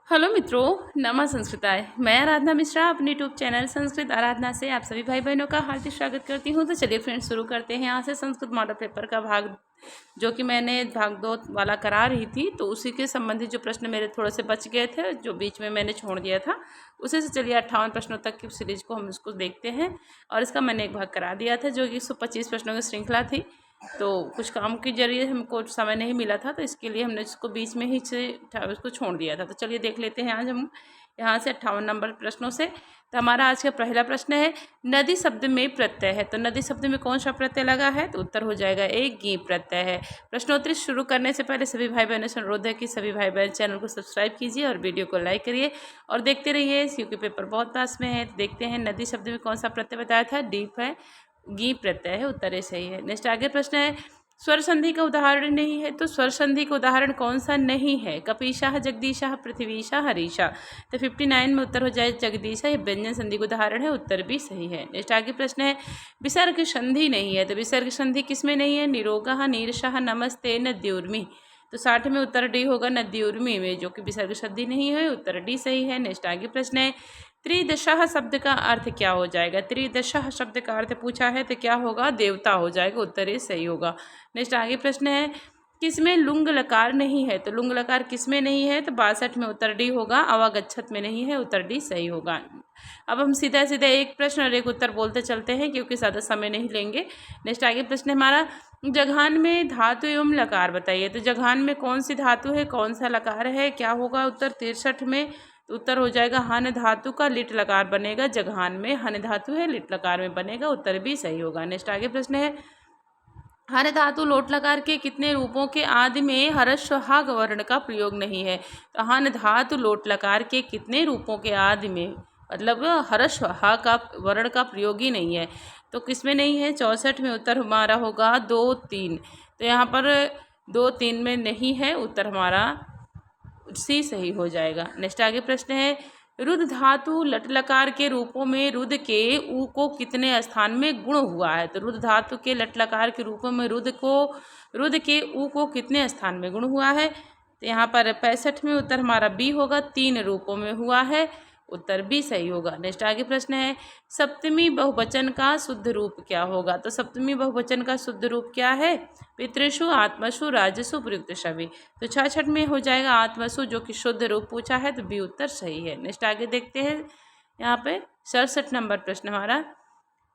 Hello मित्रों, नमः संस्कृताय। मैं आराधना मिश्रा अपने यूट्यूब चैनल संस्कृत आराधना से आप सभी भाई बहनों का हार्दिक स्वागत करती हूँ। तो चलिए फ्रेंड्स, शुरू करते हैं यहाँ से संस्कृत मॉडल पेपर का भाग, जो कि मैंने भाग 2 वाला करा रही थी। तो उसी के संबंधित जो प्रश्न मेरे थोड़े से बच गए थे, जो बीच में मैंने छोड़ दिया था, उसी से चलिए 58 प्रश्नों तक की सीरीज को हम उसको देखते हैं। और इसका मैंने एक भाग करा दिया था, जो कि 125 प्रश्नों की श्रृंखला थी। तो कुछ काम के जरिए हमको समय नहीं मिला था, तो इसके लिए हमने इसको बीच में ही से उसको छोड़ दिया था। तो चलिए देख लेते हैं आज हम यहाँ से 58 नंबर प्रश्नों से। तो हमारा आज का पहला प्रश्न है, नदी शब्द में प्रत्यय है। तो नदी शब्द में कौन सा प्रत्यय लगा है? तो उत्तर हो जाएगा एक गी प्रत्यय है। प्रश्नोत्तरी शुरू करने से पहले सभी भाई बहनों से अनुरोध है कि सभी भाई बहन चैनल को सब्सक्राइब कीजिए और वीडियो को लाइक करिए और देखते रहिए, क्योंकि पेपर बहुत पास में है। तो देखते हैं नदी शब्द में कौन सा प्रत्यय बताया था। डीप है, गी प्रत्यय है, उत्तर ये सही है। नेक्स्ट आगे प्रश्न है, स्वर संधि का उदाहरण नहीं है। तो स्वर संधि का उदाहरण कौन सा नहीं है? कपीशाह, जगदीशाह, पृथ्वीशाह, हरीशा। तो 59 में उत्तर हो जाए जगदीशा। ये व्यंजन संधि का उदाहरण है, उत्तर भी सही है। नेक्स्ट आगे प्रश्न है, विसर्ग संधि नहीं है। तो विसर्ग संधि किसमें नहीं है? निरोगः, नीरशाह, नमस्ते, नद्युर्मि। तो 60 में उत्तर डी होगा, नद्युर्मि में, जो कि विसर्ग संधि नहीं है, उत्तर डी सही है। नेक्स्ट आगे प्रश्न है, त्रिदशः शब्द का अर्थ क्या हो जाएगा? त्रिदशः शब्द का अर्थ पूछा है, तो क्या होगा? देवता हो जाएगा, उत्तर ये सही होगा। नेक्स्ट आगे प्रश्न है, किसमें लुंग लकार नहीं है? तो लुंग लकार किसमें नहीं है? तो 62 में उत्तर डी होगा। अवागच्छत में नहीं है, उत्तर डी सही होगा। अब हम सीधा सीधा एक प्रश्न और एक उत्तर बोलते चलते हैं, क्योंकि ज़्यादा समय नहीं लेंगे। नेक्स्ट आगे प्रश्न है हमारा, जघान में धातु एवं लकार बताइए। तो जघान में कौन सी धातु है, कौन सा लकार है? क्या होगा उत्तर? 63 में उत्तर हो जाएगा हन धातु का लिट लकार बनेगा। जघान में हन धातु है, लिट लकार में बनेगा, उत्तर भी सही होगा। नेक्स्ट आगे प्रश्न है, हर धातु लोट लकार के कितने रूपों के आदि में हर्ष हा वर्ण का प्रयोग नहीं है? तो हन धातु लोट लकार के कितने रूपों के आदि में, मतलब हर्ष हा का वर्ण का प्रयोग ही नहीं है। तो किसमें नहीं है? 64 में उत्तर हमारा होगा 2, 3। तो यहाँ पर 2, 3 में नहीं है, उत्तर हमारा सी सही हो जाएगा। नेक्स्ट आगे प्रश्न है, रुद्ध धातु लट लकार के रूपों में रुद्ध के ऊ को कितने स्थान में गुण हुआ है? तो रुद्ध धातु के लट लकार के रूपों में रुद्ध के ऊ को कितने स्थान में गुण हुआ है? तो यहाँ पर 65 में उत्तर हमारा बी होगा, 3 रूपों में हुआ है, उत्तर भी सही होगा। नेक्स्ट आगे प्रश्न है, सप्तमी बहुवचन का शुद्ध रूप क्या होगा? तो सप्तमी बहुवचन का शुद्ध रूप क्या है? पितृषु, आत्मसु, राजसु, प्रयुक्त सभी। तो 66 में हो जाएगा आत्मसु, जो कि शुद्ध रूप पूछा है, तो बी उत्तर सही है। नेक्स्ट आगे देखते हैं, यहाँ पे 67 नंबर प्रश्न हमारा।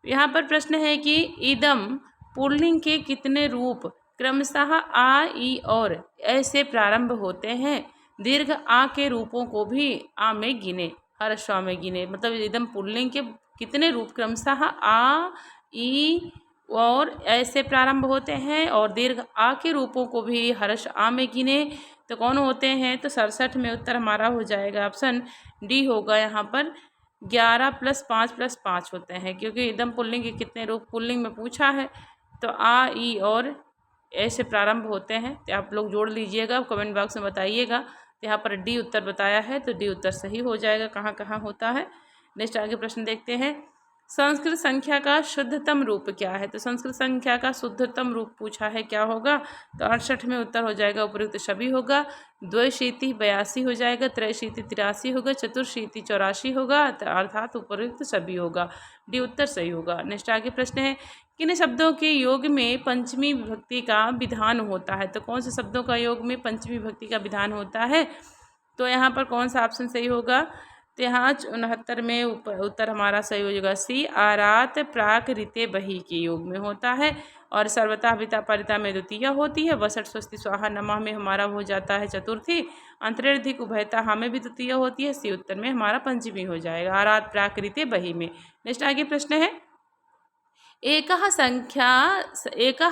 यहाँ पर प्रश्न है कि इदम पुल्लिंग के कितने रूप क्रमशः आ, ई और ए से प्रारंभ होते हैं? दीर्घ आ के रूपों को भी आ में गिने, हर स्व में गिने। मतलब इदम पुल्लिंग के कितने रूप क्रमशः आ, ई और ऐसे प्रारंभ होते हैं, और दीर्घ आ के रूपों को भी हर्ष आ में गिने, तो कौन होते हैं? तो 67 में उत्तर हमारा हो जाएगा ऑप्शन डी होगा। यहाँ पर 11 + 5 + 5 होते हैं, क्योंकि इदम पुल्लिंग के कितने रूप पुल्लिंग में पूछा है। तो आ, ई और ऐसे प्रारंभ होते हैं, तो आप लोग जोड़ लीजिएगा, कमेंट बॉक्स में बताइएगा। तो यहाँ पर डी उत्तर बताया है, तो डी उत्तर सही हो जाएगा। कहाँ कहाँ होता है। नेक्स्ट आगे प्रश्न देखते हैं, संस्कृत संख्या का शुद्धतम रूप क्या है? तो संस्कृत संख्या का शुद्धतम रूप पूछा है, क्या होगा? तो 68 में उत्तर हो जाएगा उपयुक्त सभी होगा। द्वैशीति 82 हो जाएगा, त्रैशीति 83 होगा, चतुर्शीति 84 होगा, अर्थात उपयुक्त सभी होगा। डी उत्तर सही होगा। नेक्स्ट आगे प्रश्न है, किन शब्दों के योग में पंचमी विभक्ति का विधान होता है? तो कौन से शब्दों का योग में पंचमी विभक्ति का विधान होता है? तो यहाँ पर कौन सा ऑप्शन सही होगा? तो यहाँ 69 में उत्तर हमारा सही हो जाएगा सी, आरात, प्राक, रीते, बही के योग में होता है। और सर्वथा पिता परिता में द्वितीय होती है। वसठ, स्वस्ति, स्वाहा, नमः में हमारा हो जाता है चतुर्थी। अंतरेधिक, उभयता हमें भी द्वितीय होती है। सी उत्तर में हमारा पंचमी हो जाएगा, आरात, प्राक, रीते, बही में। नेक्स्ट आगे प्रश्न है, एकः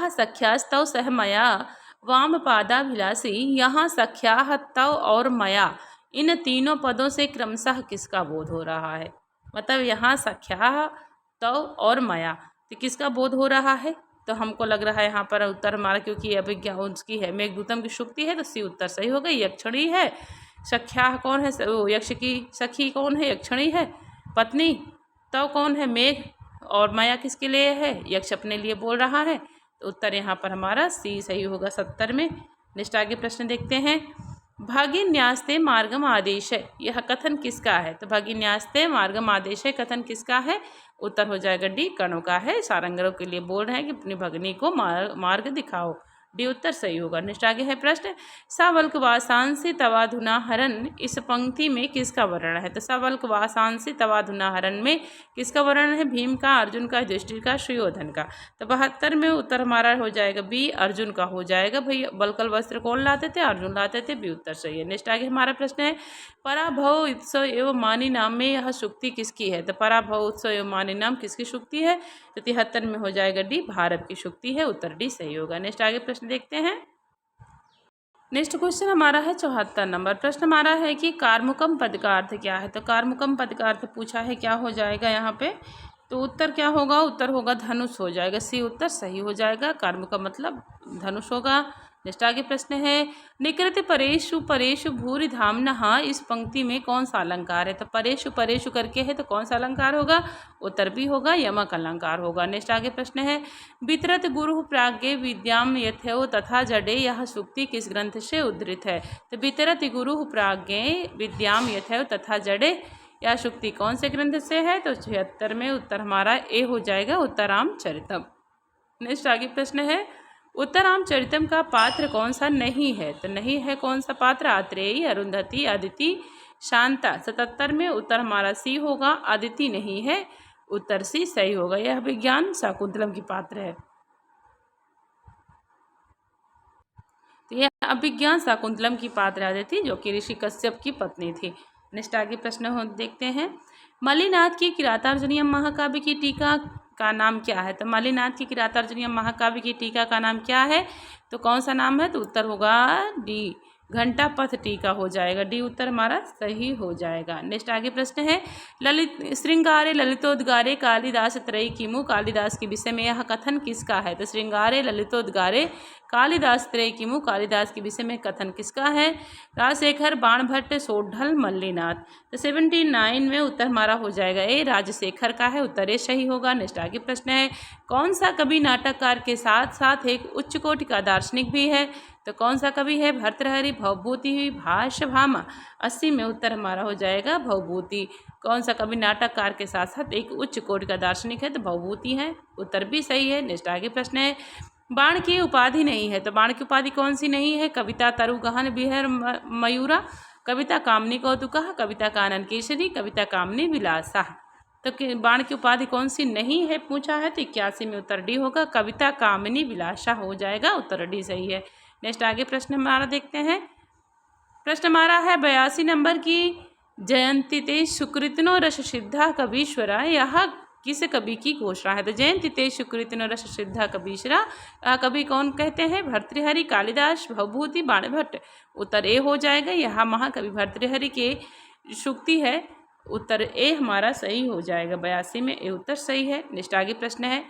सख्यास्तव सह मया वाम पादाभिलाषी, यहाँ सख्याः, तव और मया, इन तीनों पदों से क्रमशः किसका बोध हो रहा है? मतलब यहाँ सख्याः, तव और मया, तो किसका बोध हो रहा है? तो हमको लग रहा है यहाँ पर उत्तर हमारा, क्योंकि अभिज्ञा उसकी है, मेघदूतम की शुक्ति है, तो सी उत्तर सही हो गई। यक्षणी है, सख्याः कौन है? यक्ष की सखी कौन है? यक्षणी है, पत्नी। तव कौन है? मेघ। और माया किसके लिए है? यक्ष अपने लिए बोल रहा है, तो उत्तर यहाँ पर हमारा सी सही होगा 70 में। नेक्स्ट आगे प्रश्न देखते हैं, भगिन्यास्ते मार्गम आदेश है, यह कथन किसका है? तो भगिन्यास्ते मार्गम आदेश है कथन किसका है? उत्तर हो जाएगा डी, कर्ण का है। सारंगरों के लिए बोल रहे हैं कि अपनी भगिनी को मार्ग दिखाओ। डी उत्तर सही होगा। नेक्स्ट आगे है प्रश्न, सवल्क वासांसी तवाधुना हरन, इस पंक्ति में किसका वर्णन है? तो सवल्क वासांसी तवाधुना हरन में किसका वर्णन है? भीम का, अर्जुन का, युधिष्ठिर का, सुयोधन का। तो 72 में उत्तर हमारा हो जाएगा बी, अर्जुन का हो जाएगा। भाई बलकल वस्त्र कौन लाते थे? अर्जुन लाते थे। बी उत्तर सही है। नेक्स्ट आगे हमारा प्रश्न है, पराभव उत्सव एवं मानी नाम में यह शुक्ति किसकी है? तो पराभव उत्सव एवं मानी नाम किसकी शुक्ति है? तो 73 में हो जाएगा डी, भारत की शुक्ति है। उत्तर डी सही होगा। नेक्स्ट आगे प्रश्न देखते हैं। नेक्स्ट क्वेश्चन हमारा है 74 नंबर। प्रश्न हमारा है कि कार्मुकम पद का अर्थ क्या है? तो कार्मुकम पद का अर्थ पूछा है, क्या हो जाएगा यहाँ पे? तो उत्तर क्या होगा? उत्तर होगा धनुष हो जाएगा। सी उत्तर सही हो जाएगा। कार्मुकम मतलब धनुष होगा। नेक्स्ट आगे प्रश्न है, निकृत परेशु परेशु भूरि धामनहा, इस पंक्ति में कौन सा अलंकार है? तो परेशु परेशु करके है, तो कौन सा अलंकार होगा? उत्तर भी होगा, यमक अलंकार होगा। नेक्स्ट आगे प्रश्न है, वितरत गुरु प्राज्ञे विद्याम यथो तथा जडे, यह सूक्ति किस ग्रंथ से उद्धृत है? तो वितरत गुरु प्राज्ञे विद्याम यथो तथा जडे, यह सूक्ति कौन से ग्रंथ से है? तो 76 में उत्तर हमारा ए हो जाएगा, उत्तराम चरितम। नेक्स्ट आगे प्रश्न है, उत्तराम चरितम का पात्र कौन सा नहीं है? तो नहीं है कौन सा पात्र? आत्रेयी, अरुंधति, अदिति, शांता। 77 में उत्तर हमारा सी होगा, अदिति नहीं है। उत्तर सी सही होगा। यह विज्ञान शाकुंतलम की पात्र है। तो यह अभिज्ञान शाकुंतलम की पात्र अदिति, जो कि ऋषि कश्यप की पत्नी थी। नेक्स्ट आगे प्रश्न देखते हैं, मल्लिनाथ की किरातार्जुनीयम महाकाव्य की टीका का नाम क्या है? तो मल्लिनाथ की किरातार्जुनीयम महाकाव्य की टीका का नाम क्या है? तो कौन सा नाम है? तो उत्तर होगा डी, घंटा पथ टीका हो जाएगा। डी उत्तर हमारा सही हो जाएगा। नेक्स्ट आगे प्रश्न है, ललित श्रृंगारे ललितोद्गारे कालिदास त्रयी किमु, कालिदास के विषय में यह कथन किसका है? तो श्रृंगारे ललितोद्गारे कालिदास त्रयी किमु, कालिदास के विषय में कथन किसका है? राजशेखर, बाणभट्ट, सोढल, मल्लिनाथ। तो 79 में उत्तर हमारा हो जाएगा ए, राजशेखर का है। उत्तर ए सही होगा। नेक्स्ट आगे प्रश्न है, कौन सा कवि नाटककार के साथ साथ एक उच्च कोटि का दार्शनिक भी है? तो कौन सा कवि है? भर्तृहरि, भवभूति, भाष्य भामा। 80 में उत्तर हमारा हो जाएगा भवभूति। कौन सा कवि नाटककार के साथ साथ एक उच्च कोटि का दार्शनिक है? तो भवभूति है। उत्तर भी सही है। नेक्स्ट आगे प्रश्न है, बाण की उपाधि नहीं है। तो बाण की उपाधि कौन सी नहीं है? कविता तरु गहन बिहर मयूरा, कविता कामनी कौतुकः, कविता कानन केसरी, कविता कामनी विलासा। तो बाण की उपाधि कौन सी नहीं है पूछा है? तो 81 में उत्तर डी होगा, कविता कामनी विलासा हो जाएगा। उत्तर डी सही है। नेक्स्ट आगे प्रश्न हमारा देखते हैं। प्रश्न हमारा है 82 नंबर की, जयंती ते सुकृतिनो रस सिद्धा कवीश्वरा, यह किस कवि की घोषणा है? तो जयंती ते सुकृतिनो रस सिद्धा कवीश्वरा, कवि कौन कहते हैं? भर्तृहरि, कालिदास, भवभूति, बाणभट्ट। उत्तर ए हो जाएगा। यह महाकवि भर्तृहरि के सूक्ति है। उत्तर ए हमारा सही हो जाएगा। 82 में ए उत्तर सही है। नेक्स्ट आगे प्रश्न है,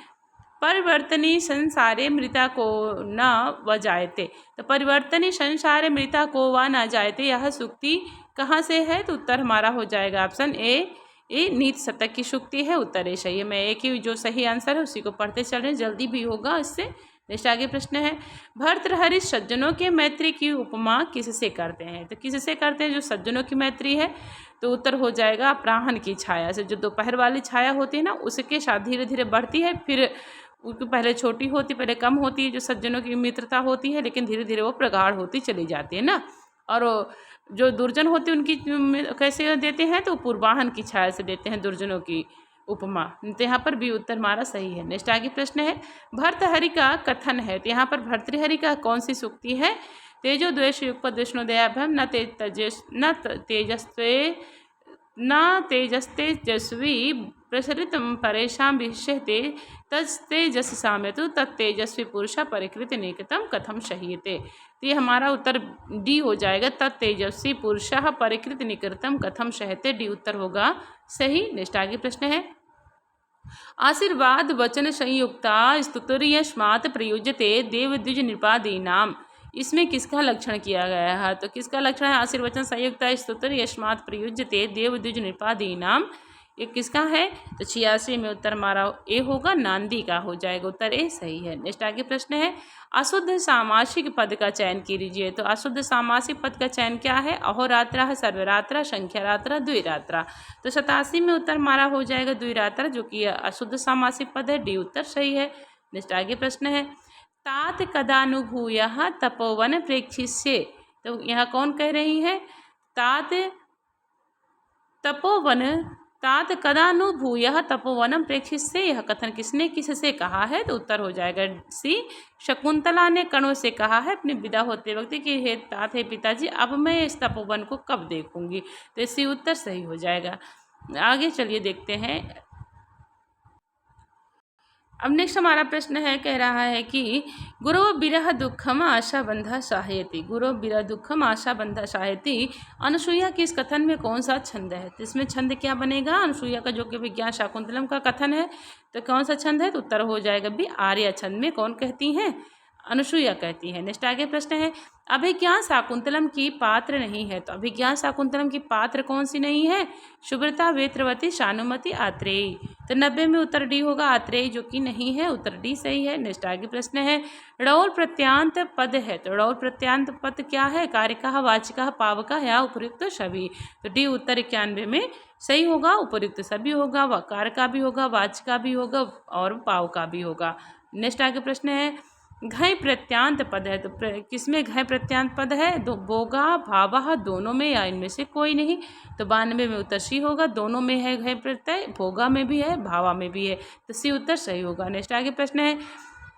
परिवर्तनी संसारे मृता को न व जायते। तो परिवर्तनी संसारे मृता को व न जायते, यह सूक्ति कहाँ से है? तो उत्तर हमारा हो जाएगा ऑप्शन ए, नीति शतक की सूक्ति है। उत्तर ए सही है। मैं एक ही जो सही आंसर है उसी को पढ़ते चल रहे, जल्दी भी होगा इससे। नेक्स्ट आगे प्रश्न है, भर्तृहरि सज्जनों के मैत्री की उपमा किससे करते हैं? तो किससे करते हैं जो सज्जनों की मैत्री है? तो उत्तर हो जाएगा अपराह्न की छाया से। जो दोपहर वाली छाया होती है ना, उसके साथ धीरे धीरे बढ़ती है, फिर उसकी पहले छोटी होती, पहले कम होती है। जो सज्जनों की मित्रता होती है, लेकिन धीरे धीरे वो प्रगाढ़ होती चली जाती है ना। और जो दुर्जन होती है उनकी कैसे देते हैं? तो पूर्वाहन की छाया से देते हैं दुर्जनों की उपमा। तो यहाँ पर भी उत्तर हमारा सही है। नेक्स्ट आगे प्रश्न है, भर्तृहरि का कथन है। तो यहाँ पर भर्तृहरि का कौन सी सूक्ति है? तेजो द्वेष युगपद विष्णु दयाभ्यम न तेजस्वी प्रसरितम परेशान विष्यते तस्तेजस साम्यतु तत्तेजस्वी पुरुष परिकृत निकटम कथम शहीयते। तो ये हमारा उत्तर डी हो जाएगा, तत्तेजस्वी पुरुष परिकृत निकटम कथम शहते। डी उत्तर होगा सही। नेक्स्ट आगे प्रश्न है, आशीर्वाद वचन संयुक्ता स्तुतिर्यस्मात् प्रयुज्यते देवद्विज नृपादीनाम, इसमें किसका लक्षण किया गया है? तो किसका लक्षण है? आशीर्वचन संयुक्ता स्तुतिर्यस्मात् प्रयुज्यते देवद्विज नृपादीनाम, ये किसका है? तो 86 में उत्तर हमारा ए होगा, नांदी का हो जाएगा, उत्तर ए सही है। नेक्स्ट आगे प्रश्न है, अशुद्ध सामासिक पद का चयन कीजिए। तो अशुद्ध सामासिक पद का चयन क्या है? अहोरात्र, सर्वरात्र, संख्यारात्र, द्विरात्र। तो 87 में उत्तर हमारा हो जाएगा द्विरात्र, जो कि अशुद्ध सामासिक पद है, डी उत्तर सही है। नेक्स्ट आगे प्रश्न है, तात कदानुभूय तपोवन प्रेक्षिष्ये। तो यहाँ कौन कह रही है? तात तपोवन, तात कदानुभूय तपोवनम प्रेक्षिष्ये, यह कथन किसने किससे कहा है? तो उत्तर हो जाएगा सी, शकुंतला ने कणों से कहा है अपने विदा होते वक्त कि हे तात, हे पिताजी, अब मैं इस तपोवन को कब देखूंगी। तो इसी उत्तर सही हो जाएगा। आगे चलिए देखते हैं। अब नेक्स्ट हमारा प्रश्न है, कह रहा है कि गुरु विरह दुखम आशा बंधा सहायति। गुरु विरह दुखम आशा बंधा सहायति, अनुसुईया की इस कथन में कौन सा छंद है? तो इसमें छंद क्या बनेगा? अनुसुईया का जो कि विज्ञान शाकुंतलम का कथन है, तो कौन सा छंद है? तो उत्तर हो जाएगा भी आर्या छंद में कौन कहती हैं? अनुसुईया कहती है। नेक्स्ट आगे प्रश्न है, अभिज्ञान शाकुंतलम की पात्र नहीं है। तो अभिज्ञान शाकुंतलम की पात्र कौन सी नहीं है? शुभ्रता, वेत्रवती, शानुमति, आत्रेयी। तो 90 में उत्तर डी होगा, आत्रेयी जो कि नहीं है, उत्तर डी सही है। नेक्स्ट आगे प्रश्न है, ड़ौल प्रत्यांत पद है। तो ड़ौल प्रत्यांत पद क्या है? कारकः, वाचिकः, पावकः या उपयुक्त सभी। तो डी उत्तर 91 में सही होगा, उपयुक्त सभी होगा, कार का भी होगा, वाच का भी होगा और पाव का भी होगा। नेक्स्ट आगे प्रश्न है, घय प्रत्यांत पद है। तो किसमें घय प्रत्यांत पद है? दो, बोगा, भावः, दोनों में या इनमें से कोई नहीं। तो 92 में उत्तर सी होगा, दोनों में है घय प्रत्यय, भोगा में भी है, भावा में भी है, तो सी उत्तर सही होगा। नेक्स्ट आगे प्रश्न है,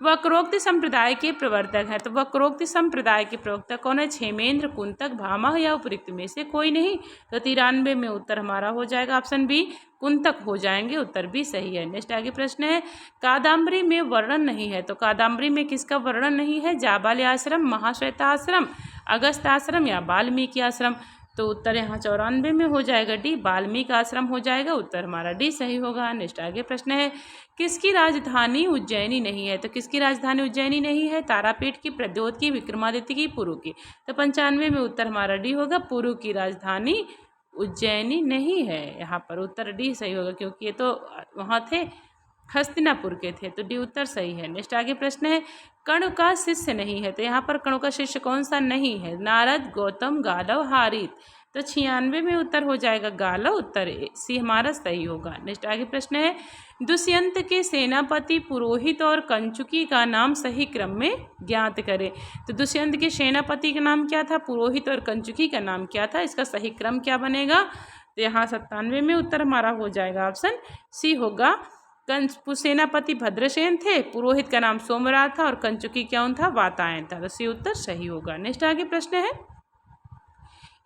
वक्रोक्ति संप्रदाय के प्रवर्तक है। तो वक्रोक्ति संप्रदाय के प्रवक्ता कौन है? क्षेमेंद्र, कुंतक, भामह या उपयुक्त में से कोई नहीं। तो 93 में उत्तर हमारा हो जाएगा ऑप्शन बी, कुंतक हो जाएंगे, उत्तर भी सही है। नेक्स्ट आगे प्रश्न है, कादम्बरी में वर्णन नहीं है। तो कादम्बरी में किसका वर्णन नहीं है? जाबाली आश्रम, महाश्वेता आश्रम, अगस्त आश्रम या वाल्मीकि आश्रम। तो उत्तर यहाँ 94 में हो जाएगा डी, वाल्मीकि आश्रम हो जाएगा, उत्तर हमारा डी सही होगा। नेक्स्ट आगे प्रश्न है, किसकी राजधानी उज्जैनी नहीं है? तो किसकी राजधानी उज्जैनी नहीं है? तारापीठ की, प्रद्योत की, विक्रमादित्य की, पुरु की। तो 95 में उत्तर हमारा डी होगा, पुरु की राजधानी उज्जैनी नहीं है। यहाँ पर उत्तर डी सही होगा, क्योंकि ये तो वहाँ थे, हस्तिनापुर के थे, तो डी उत्तर सही है। नेक्स्ट आगे प्रश्न है, कर्ण का शिष्य नहीं है। तो यहाँ पर कर्ण का शिष्य कौन सा नहीं है? नारद, गौतम, गालव, हारित। तो 96 में उत्तर हो जाएगा गालव, उत्तर सी हमारा सही होगा। नेक्स्ट आगे प्रश्न है, दुष्यंत के सेनापति पुरोहित और कंचुकी का नाम सही क्रम में ज्ञात करें। तो दुष्यंत के सेनापति का नाम क्या था? पुरोहित, और कंचुकी का नाम क्या था? इसका सही क्रम क्या बनेगा? तो यहाँ 97 में उत्तर हमारा हो जाएगा ऑप्शन सी होगा, सेनापति भद्रसेन थे, पुरोहित का नाम सोमराज था और कंचुकी कौन था? वातायन था। तो सी उत्तर सही होगा। नेक्स्ट आगे प्रश्न है,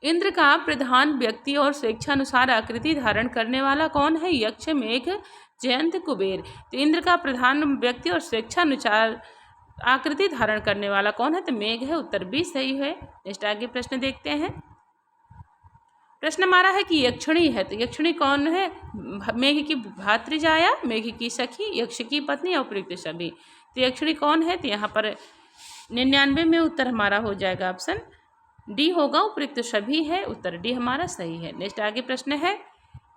इंद्र का प्रधान व्यक्ति और स्वेच्छानुसार आकृति धारण करने वाला कौन है? यक्ष, मेघ, जयंत, कुबेर। तो इंद्र का प्रधान व्यक्ति और स्वेच्छानुसार आकृति धारण करने वाला कौन है? तो मेघ है, उत्तर भी सही है। नेक्स्ट आगे प्रश्न देखते हैं। प्रश्न हमारा है कि यक्षिणी है। तो यक्षिणी कौन है? मेघ की भातृजाया, मेघ की सखी, यक्ष की पत्नी, उपयुक्त सभी। तो यक्षिणी कौन है? तो यहाँ पर 99 में उत्तर हमारा हो जाएगा ऑप्शन डी होगा, उपयुक्त सभी है, उत्तर डी हमारा सही है। नेक्स्ट आगे प्रश्न है,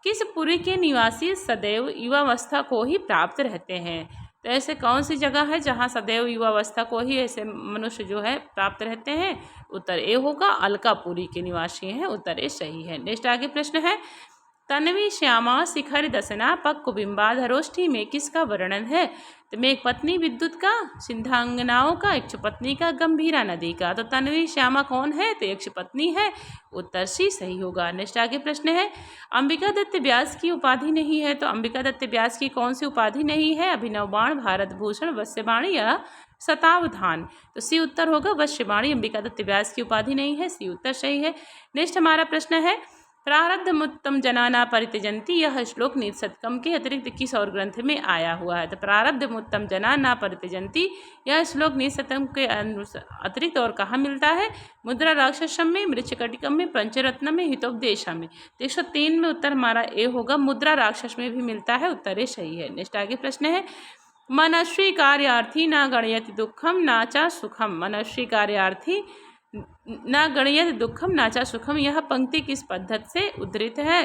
किस पुरी के निवासी सदैव युवावस्था को ही प्राप्त रहते हैं? तो ऐसे कौन सी जगह है जहाँ सदैव युवावस्था को ही ऐसे मनुष्य जो है प्राप्त रहते हैं? उत्तर ए होगा, अलकापुरी के निवासी हैं, उत्तर ए सही है। नेक्स्ट आगे प्रश्न है, तन्वी श्यामा शिखर दसना पक कुबिम्बाधरोष्ठी में किसका वर्णन है? तो में एक पत्नी विद्युत का, सिंधांगनाओं का, यक्ष पत्नी का, गंभीरा नदी का। तो तन्वी श्यामा कौन है? तो यक्ष पत्नी है, उत्तर सी सही होगा। नेक्स्ट आगे प्रश्न है, अंबिका दत्त व्यास की उपाधि नहीं है। तो अंबिका दत्त व्यास की कौन सी उपाधि नहीं है? अभिनव बाण, भारत भूषण, वश्यवाणी या शतावधान। तो सी उत्तर होगा, वश्यवाणी अंबिका दत्त व्यास की उपाधि नहीं है, सी उत्तर सही है। नेक्स्ट हमारा प्रश्न है, प्रारब्धमुत्तम जनाना परित्यजन्ति, यह श्लोक नीतिशतकम के अतिरिक्त किस और ग्रंथ में आया हुआ है? तो प्रारब्धमुत्तम जनाना परित्यजन्ति, यह श्लोक नीतिशतकम के अतिरिक्त और कहाँ मिलता है? मुद्रा राक्षसम में, मृच्छकटिकम में, पंचरत्न में, हितोपदेशम में। तो 103 में उत्तर हमारा ए होगा, मुद्रा राक्षस में भी मिलता है, उत्तर ए सही है। नेक्स्ट आगे प्रश्न है, मनस्वी कार्यार्थी न गणयति दुखम नाचा सुखम। मनस्वी कार्यार्थी न गणयति दुखम नाचा सुखम, यह पंक्ति किस पद्धति से उद्धृत है?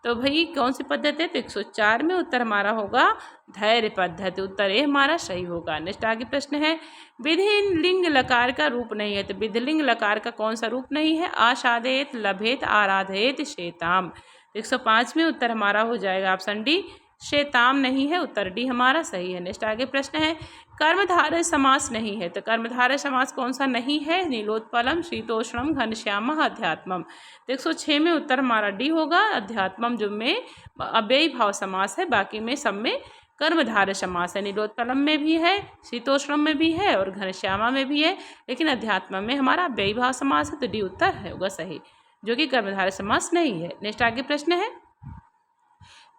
तो भाई कौन सी पद्धति है? तो 104 में उत्तर हमारा होगा धैर्य पद्धति। उत्तर ए हमारा सही होगा। नेक्स्ट आगे प्रश्न है, विधिलिंग लकार का रूप नहीं है। तो विधिलिंग लकार का कौन सा रूप नहीं है? आसादेत, लभेत, आराधेत, शेताम। 105 में उत्तर हमारा हो जाएगा ऑप्शन डी, शेताम नहीं है। उत्तर डी हमारा सही है। नेक्स्ट आगे प्रश्न है, कर्मधारय समास नहीं है। तो कर्मधारय समास कौन सा नहीं है? नीलोत्पलम, शीतोष्णम, घनश्याम, अध्यात्मम। तो 106 में उत्तर हमारा डी होगा, अध्यात्मम, जो में अव्ययी भाव समास है, बाकी में सब में कर्मधारय समास है। नीलोत्पलम में भी है, शीतोष्णम में भी है और घनश्यामा में भी है, लेकिन अध्यात्म में हमारा अव्ययी भाव समास है। तो डी उत्तर होगा सही, जो कि कर्मधारय समास नहीं है। नेक्स्ट आगे प्रश्न है,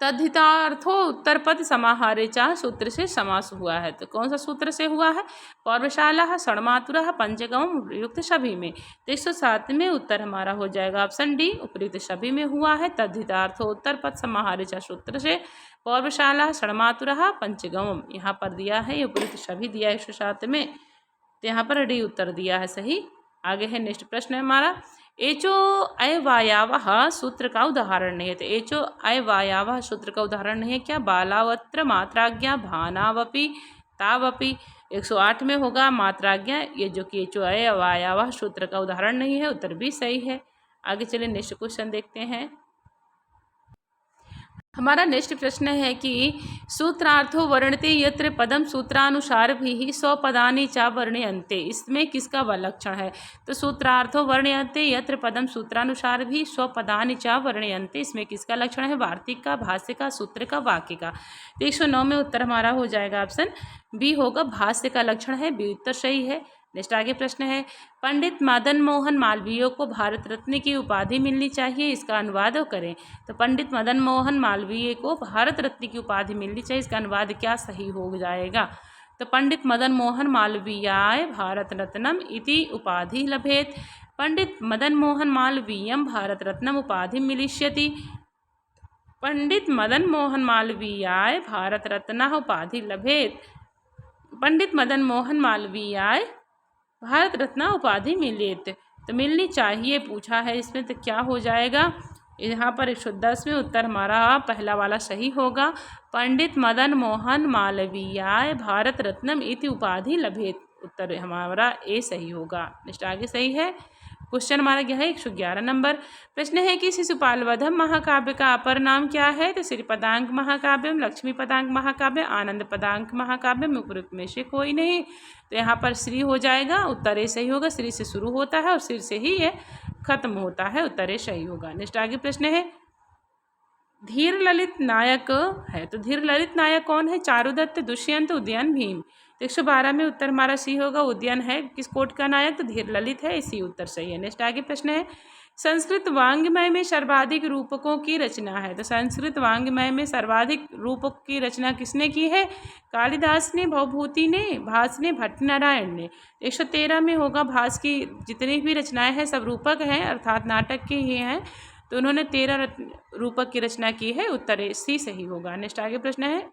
तद्धितार्थो उत्तर पद समाहारे चा सूत्र से समास हुआ है। तो कौन सा सूत्र से हुआ है? पौर्वशाला, षण्मातुरः, पंचगम, युक्त सभी में। तो 107 में उत्तर हमारा हो जाएगा ऑप्शन डी, उपयुक्त सभी में हुआ है। तद्धितार्थो उत्तर पद समाहारे चा सूत्र से पौर्वशाला, षण्मातुरः, पंचगम यहाँ पर दिया है, उपयुक्त सभी दिया है 107 में। तो यहाँ पर डी उत्तर दिया है सही। आगे है नेक्स्ट प्रश्न है हमारा, एचो अयवायावः सूत्र का उदाहरण नहीं है। तो एचो अयवायावः सूत्र का उदाहरण नहीं है क्या? बालावत्र, मात्राज्ञा, भानावपि, तावपि। 108 में होगा मात्राज्ञा, ये जो कि एचो अयवायावः सूत्र का उदाहरण नहीं है। उत्तर भी सही है। आगे चलिए नेक्स्ट क्वेश्चन देखते हैं। हमारा नेक्स्ट प्रश्न है कि सूत्रार्थो वर्णते यत्र पदम सूत्रानुसार भी 100 पदानि चा वर्ण्यन्ते, इसमें किसका वह लक्षण है? तो सूत्रार्थो वर्ण्यन्ते यत्र पदम सूत्रानुसार भी 100 पदानि चा वर्ण्यन्ते, इसमें किसका लक्षण है? वार्तिक का, भाष्य का, सूत्र का, वाक्य का। तो 109 में उत्तर हमारा हो जाएगा ऑप्शन बी होगा, भाष्य का लक्षण है। बी उत्तर सही है। नेक्स्ट आगे प्रश्न है, पंडित मदन मोहन मालवीय को भारत रत्न की उपाधि मिलनी चाहिए, इसका अनुवाद करें। तो पंडित मदन मोहन मालवीय को भारत रत्न की उपाधि मिलनी चाहिए, इसका अनुवाद क्या सही हो जाएगा? तो पंडित मदन मोहन मालवीयाय भारत रत्नम इति उपाधि लभेत। पंडित मदन मोहन मालवीयम भारत रत्नम उपाधि मिलिष्यति। पंडित मदन मोहन मालवीयाय भारत रत्न उपाधि लभेत। पंडित मदन मोहन मालवीयाय भारत रत्न उपाधि मिलेत। तो मिलनी चाहिए पूछा है इसमें, तो क्या हो जाएगा? यहाँ पर 110 में उत्तर हमारा पहला वाला सही होगा, पंडित मदन मोहन मालवीयाय भारत रत्नम इति उपाधि लभेत। उत्तर हमारा ए सही होगा। नेक्स्ट आगे सही है। क्वेश्चन हमारा क्या है? 111 नंबर प्रश्न है कि शिशुपालवधम महाकाव्य का अपर नाम क्या है? तो श्रीपदांक महाकाव्यम, लक्ष्मी पदांक महाकाव्य, आनंद पदांक महाकाव्यम, उपयुक्त में से कोई नहीं। तो यहाँ पर श्री हो जाएगा। उत्तर ए सही होगा। श्री से शुरू होता है और श्री से ही ये खत्म होता है। उत्तर ए सही होगा। नेक्स्ट आगे प्रश्न है, धीर ललित नायक है। तो धीर ललित नायक कौन है? चारुदत्त, दुष्यंत, उदयन, भीम। 112 में उत्तर हमारा सी होगा। उदयन है किस कोट का नायक? तो धीर ललित है, इसी उत्तर सही है। नेक्स्ट आगे प्रश्न है, संस्कृत वांग्मय में सर्वाधिक रूपकों की रचना है। तो संस्कृत वांग्मय में सर्वाधिक रूपक की रचना किसने की है? कालिदास ने, भवभूति ने, भास ने, भट्ट नारायण ने। 113 में होगा भास की जितनी भी रचनाएं हैं सब रूपक हैं, अर्थात नाटक के ही हैं। तो उन्होंने 13 रूपक की रचना की है। उत्तर सी सही होगा। नेक्स्ट आगे प्रश्न है,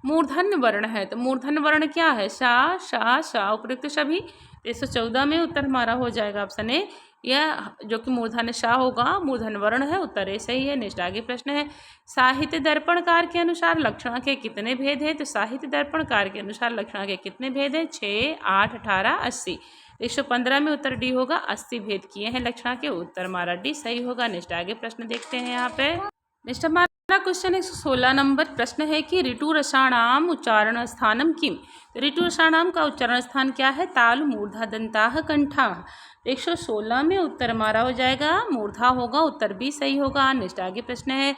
मूर्धन्य वर्ण है। तो मूर्धन्य वर्ण क्या है? शा, शा, शा, उपयुक्त सभी। 114 में उत्तर हमारा हो जाएगा ऑप्शन ए, यह जो कि मूर्धन्य शा होगा, मूर्धन्य वर्ण है। उत्तर ए सही है। नेक्स्ट आगे प्रश्न है, साहित्य दर्पणकार के अनुसार लक्षण के कितने भेद हैं? तो साहित्य दर्पणकार के अनुसार लक्षण के कितने भेद हैं? 6, 8, 18, 80। 115 में उत्तर डी होगा, 80 भेद किए हैं लक्षण के। उत्तर हमारा डी सही होगा। नेक्स्ट आगे प्रश्न देखते हैं यहाँ पे। नेक्स्ट हमारा क्वेश्चन 116 नंबर प्रश्न है कि ऋतु रसाणाम उच्चारण स्थानम किम। तो ऋतु रसाणाम का उच्चारण स्थान क्या है? ताल, मूर्धा, दंताह, कंठाह। 116 में उत्तर हमारा हो जाएगा मूर्धा होगा। उत्तर भी सही होगा। नेक्स्ट आगे प्रश्न है,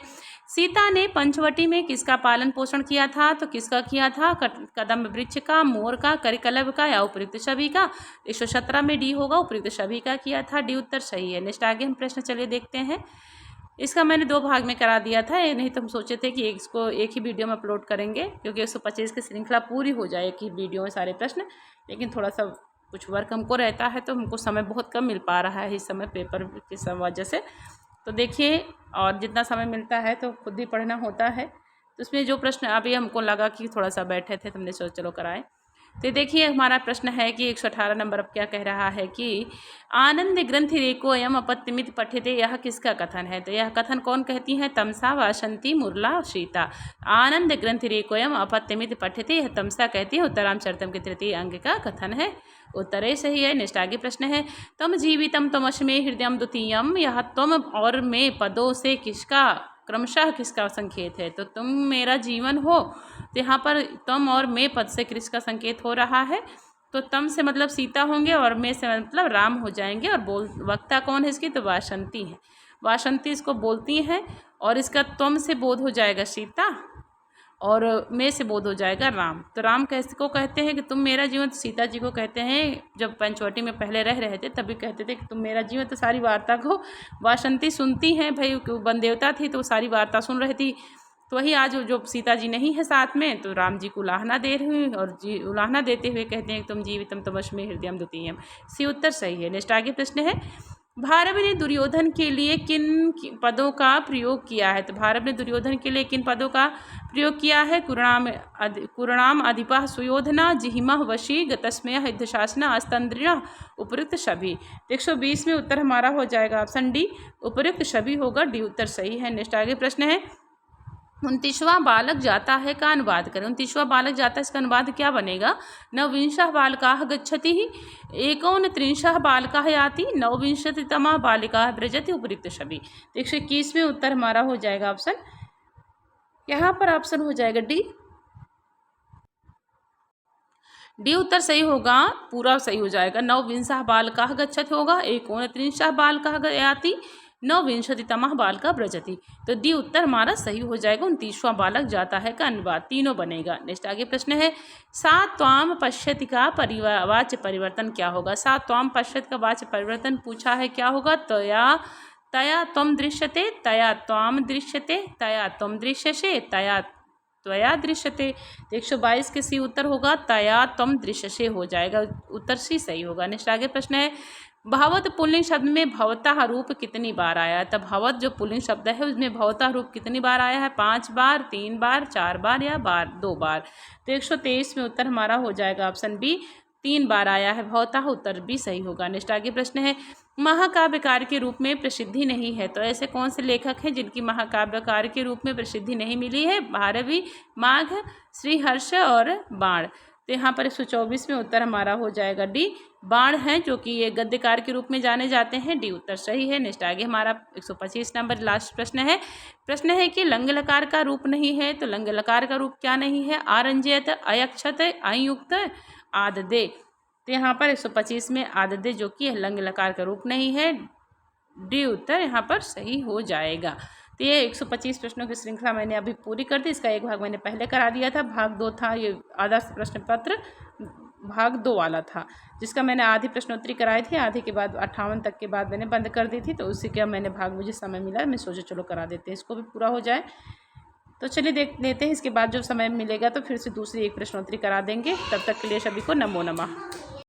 सीता ने पंचवटी में किसका पालन पोषण किया था? तो किसका किया था? कदम्ब वृक्ष का, मोर का, करिकलभ का, या उपयुक्त सभी का। 117 में डी होगा, उपयुक्त सभी का किया था। डी उत्तर सही है। नेक्स्ट आगे हम प्रश्न चलिए देखते हैं। इसका मैंने 2 भाग में करा दिया था, ये नहीं तो हम सोचे थे कि इसको एक ही वीडियो में अपलोड करेंगे, क्योंकि 125 की श्रृंखला पूरी हो जाए एक ही वीडियो में सारे प्रश्न। लेकिन थोड़ा सा कुछ वर्क हमको रहता है तो हमको समय बहुत कम मिल पा रहा है इस समय पेपर की वजह से। तो देखिए, और जितना समय मिलता है तो खुद भी पढ़ना होता है। तो उसमें जो प्रश्न अभी हमको लगा कि थोड़ा सा बैठे थे तो हमने सोचा चलो कराएं। तो देखिए हमारा प्रश्न है कि 118 नंबर अब क्या कह रहा है कि आनंद ग्रंथि रेको अयम अपत्यमित पठ्यते, यह किसका कथन है? तो यह कथन कौन कहती हैं? तमसा, वासंती, मुरला, सीता। आनंद ग्रंथि रेको अयम अपत्यमित पठ्यते, यह तमसा कहती है। उत्तरामचरितम के तृतीय अंग का कथन है। उत्तर ए सही है। नेक्स्ट आगे प्रश्न है तम जीवितम तमस्मे हृदयम द्वितीयम, यह तुम और मैं पदों से किसका क्रमशः किसका संकेत है? तो तुम मेरा जीवन हो, तो यहाँ पर तुम और मैं पद से किसका संकेत हो रहा है? तो तम से मतलब सीता होंगे और मैं से मतलब राम हो जाएंगे। और बोल वक्ता कौन है इसकी? तो वासंती है। वासंती इसको बोलती हैं और इसका तुम से बोध हो जाएगा सीता और मैं से बोध हो जाएगा राम। तो राम कैसे को कहते हैं कि तुम मेरा जीवन, तो सीता जी को कहते हैं जब पंचवटी में पहले रह रहे थे तभी कहते थे कि तुम मेरा जीवन। तो सारी वार्ता को वासंती सुनती हैं, भाई वन देवता थी तो सारी वार्ता सुन रही थी। तो वही आज जो सीता जी नहीं है साथ में, तो राम जी को उलाहना दे रही हैं और जी उलाहना देते हुए कहते हैं कि तुम जीवितम तमस्मे हृदयम द्वितीयम। सी उत्तर सही है। नेक्स्ट आगे प्रश्न है भारव ने दुर्योधन के लिए किन पदों का प्रयोग किया है? तो भारव ने दुर्योधन के लिए किन पदों का प्रयोग किया है? कुरणाम अधिपः सुयोधना, जिहिमा वशी, गतस्मय युद्धशासना, अस्तंद्रिण, उपयुक्त सभी। 120 में उत्तर हमारा हो जाएगा ऑप्शन डी, उपयुक्त सभी होगा। डी उत्तर सही है। नेक्स्ट आगे प्रश्न है 29वां बालक जाता है का अनुवाद करें। 29वां बालक जाता है, इसका अनुवाद क्या बनेगा? नवविंशः बालकाः गच्छति, एकोनत्रिंशः बालकाः याति, नवविंशतितमा बालिका व्रजति, उपयुक्त सभी। 121 में उत्तर हमारा हो जाएगा ऑप्शन, यहाँ पर ऑप्शन हो जाएगा डी। डी उत्तर सही होगा, पूरा सही हो जाएगा। नवविंशः बालकाः गच्छति होगा, एकोनत्रिंशः बालकाः याति, नवविंशतितमः बालका व्रजति। तो डी उत्तर हमारा सही हो जाएगा। 29वां बालक जाता है का अनुवाद तीनों बनेगा। नेक्स्ट आगे प्रश्न है सा त्वाम पश्यति का वाच्य परिवर्तन क्या होगा? सा त्वाम पश्यति का वाच्य परिवर्तन पूछा है, क्या होगा? तया त्वम दृश्यते, तया त्वाम दृश्यते, तया त्वम दृश्यसे, तया त्वया दृश्यते। 122 के सी उत्तर होगा तया त्वम दृश्यसे हो जाएगा। उत्तर सी सही होगा। नेक्स्ट आगे प्रश्न है भवत पुल्लिंग शब्द में भवतः रूप कितनी बार आया है? तब भवत जो पुल्लिंग शब्द है उसमें भवतः रूप कितनी बार आया है? 5 बार, 3 बार, 4 बार या 2 बार। तो 123 में उत्तर हमारा हो जाएगा ऑप्शन बी, 3 बार आया है भवतः। उत्तर भी सही होगा। नेक्स्ट आगे प्रश्न है महाकाव्यकार के रूप में प्रसिद्धि नहीं है? तो ऐसे कौन से लेखक हैं जिनकी महाकाव्यकार के रूप में प्रसिद्धि नहीं मिली है? भारवी, माघ, श्रीहर्ष और बाण। तो यहाँ पर 124 में उत्तर हमारा हो जाएगा डी, बाण हैं जो कि ये गद्यकार के रूप में जाने जाते हैं। डी उत्तर सही है। नेक्स्ट आगे हमारा 125 नंबर लास्ट प्रश्न है कि लंग लकार का रूप नहीं है। तो लंग लकार का रूप क्या नहीं है? आरंजयत, अयक्षत, अयुक्त, आददे। तो यहाँ पर 125 में आददे जो कि लंग लकार का रूप नहीं है। डी उत्तर यहाँ पर सही हो जाएगा। तो ये 125 प्रश्नों की श्रृंखला मैंने अभी पूरी कर दी। इसका एक भाग मैंने पहले करा दिया था, भाग 2 था, ये आधा प्रश्न पत्र भाग 2 वाला था, जिसका मैंने आधी प्रश्नोत्तरी कराई थी, आधे के बाद 58 तक के बाद मैंने बंद कर दी थी। तो उसी का मैंने भाग, मुझे समय मिला, मैं सोचा चलो करा देते हैं, इसको भी पूरा हो जाए। तो चलिए देख लेते हैं, इसके बाद जब समय मिलेगा तो फिर से दूसरी एक प्रश्नोत्तरी करा देंगे। तब तक के लिए सभी को नमो नमः।